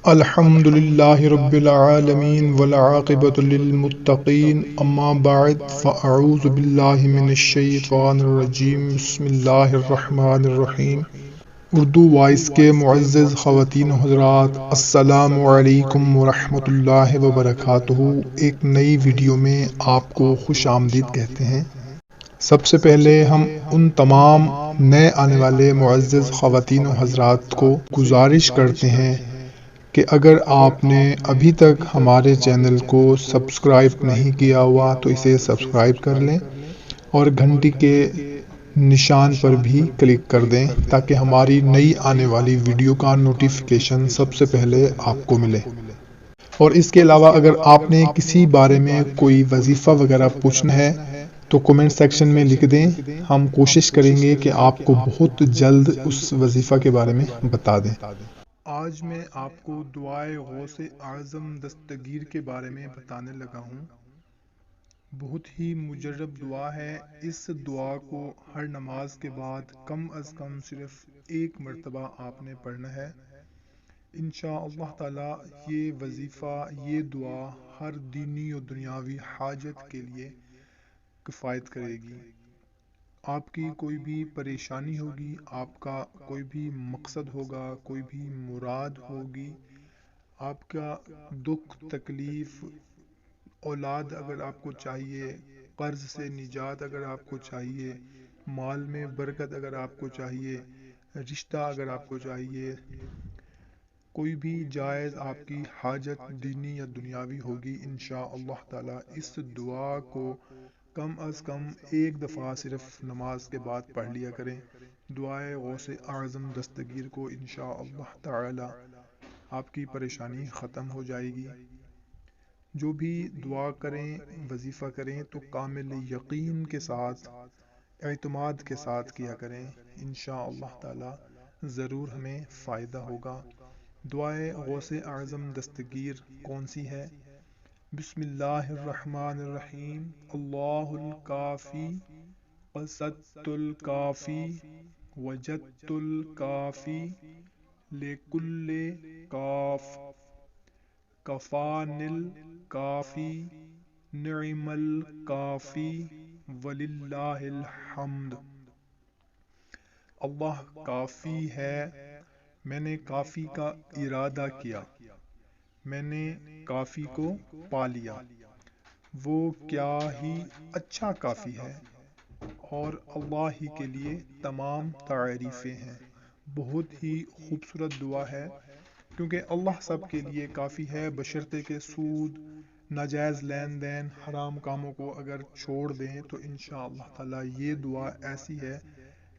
الحمد للہ رب العالمین والعاقبۃ للمتقین اما بعد فاعوذ باللہ من الشیطان الرجیم بسم اللہ الرحمن الرحیم۔ اردو وائس کے معزز خواتین و حضرات، السلام علیکم ورحمۃ اللہ وبرکاتہ۔ ایک نئی ویڈیو میں آپ کو خوش آمدید کہتے ہیں۔ سب سے پہلے ہم ان تمام نئے آنے والے معزز خواتین و حضرات کو گزارش کرتے ہیں کہ اگر آپ نے ابھی تک ہمارے چینل کو سبسکرائب نہیں کیا ہوا تو اسے سبسکرائب کر لیں اور گھنٹی کے نشان پر بھی کلک کر دیں تاکہ ہماری نئی آنے والی ویڈیو کا نوٹیفیکیشن سب سے پہلے آپ کو ملے۔ اور اس کے علاوہ اگر آپ نے کسی بارے میں کوئی وظیفہ وغیرہ پوچھنا ہے تو کمنٹ سیکشن میں لکھ دیں، ہم کوشش کریں گے کہ آپ کو بہت جلد اس وظیفہ کے بارے میں بتا دیں۔ آج میں آپ کو دعائے غوث اعظم دستگیر کے بارے میں بتانے لگا ہوں۔ بہت ہی مجرب دعا ہے۔ اس دعا کو ہر نماز کے بعد کم از کم صرف ایک مرتبہ آپ نے پڑھنا ہے۔ انشاءاللہ تعالی یہ وظیفہ، یہ دعا ہر دینی و دنیاوی حاجت کے لیے کفایت کرے گی۔ آپ کی کوئی بھی پریشانی ہوگی، آپ کا کوئی بھی مقصد ہوگا، کوئی بھی مراد ہوگی، آپ کا دکھ تکلیف، اولاد اگر آپ کو چاہیے، قرض سے نجات اگر آپ کو چاہیے، مال میں برکت اگر آپ کو چاہیے، رشتہ اگر آپ کو چاہیے، کوئی بھی جائز آپ کی حاجت دینی یا دنیاوی ہوگی، انشاءاللہ تعالی اس دعا کو کم از کم ایک دفعہ صرف نماز کے بعد پڑھ لیا کریں۔ دعائے غوث اعظم دستگیر کو انشاءاللہ تعالی آپ کی پریشانی ختم ہو جائے گی۔ جو بھی دعا کریں، وظیفہ کریں تو کامل یقین کے ساتھ، اعتماد کے ساتھ کیا کریں، انشاءاللہ تعالی ضرور ہمیں فائدہ ہوگا۔ دعائے غوث اعظم دستگیر کون سی ہے؟ بسم اللہ الرحمن الرحیم۔ اللہ الکافی قصدت الکافی وجدت الکافی لکل کاف کفان الکافی نعم الکافی وللہ الحمد۔ اللہ کافی ہے، میں نے کافی کا ارادہ کیا، میں نے کافی کو پا لیا، وہ کیا ہی اچھا کافی ہے، اور اللہ ہی کے لیے تمام تعریفیں ہیں۔ بہت ہی خوبصورت دعا ہے، کیونکہ اللہ سب کے لیے کافی ہے، بشرطے کہ سود، ناجائز لین دین، حرام کاموں کو اگر چھوڑ دیں تو انشاءاللہ تعالی یہ دعا ایسی ہے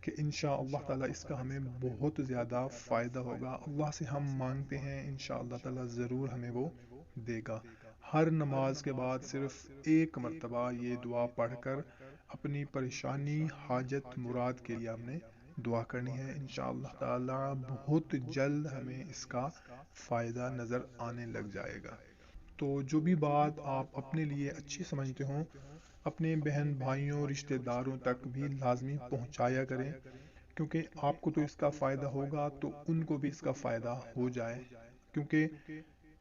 کہ انشاءاللہ تعالی اس کا ہمیں بہت زیادہ فائدہ ہوگا۔ اللہ سے ہم مانگتے ہیں، انشاءاللہ تعالی ضرور ہمیں وہ دے گا۔ ہر نماز کے بعد صرف ایک مرتبہ یہ دعا پڑھ کر اپنی پریشانی، حاجت، مراد کے لیے ہم نے دعا کرنی ہے۔ انشاءاللہ تعالی بہت جلد ہمیں اس کا فائدہ نظر آنے لگ جائے گا۔ تو جو بھی بات آپ اپنے لیے اچھی سمجھتے ہوں، اپنے بہن بھائیوں، رشتہ داروں تک بھی لازمی پہنچایا کریں، کیونکہ آپ کو تو اس کا فائدہ ہوگا تو ان کو بھی اس کا فائدہ ہو جائے، کیونکہ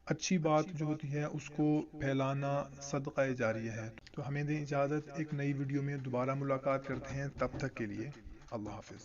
اچھی بات جو ہوتی ہے اس کو پھیلانا صدقہ جاریہ ہے۔ تو ہمیں دیں اجازت، ایک نئی ویڈیو میں دوبارہ ملاقات کرتے ہیں، تب تک کے لیے اللہ حافظ۔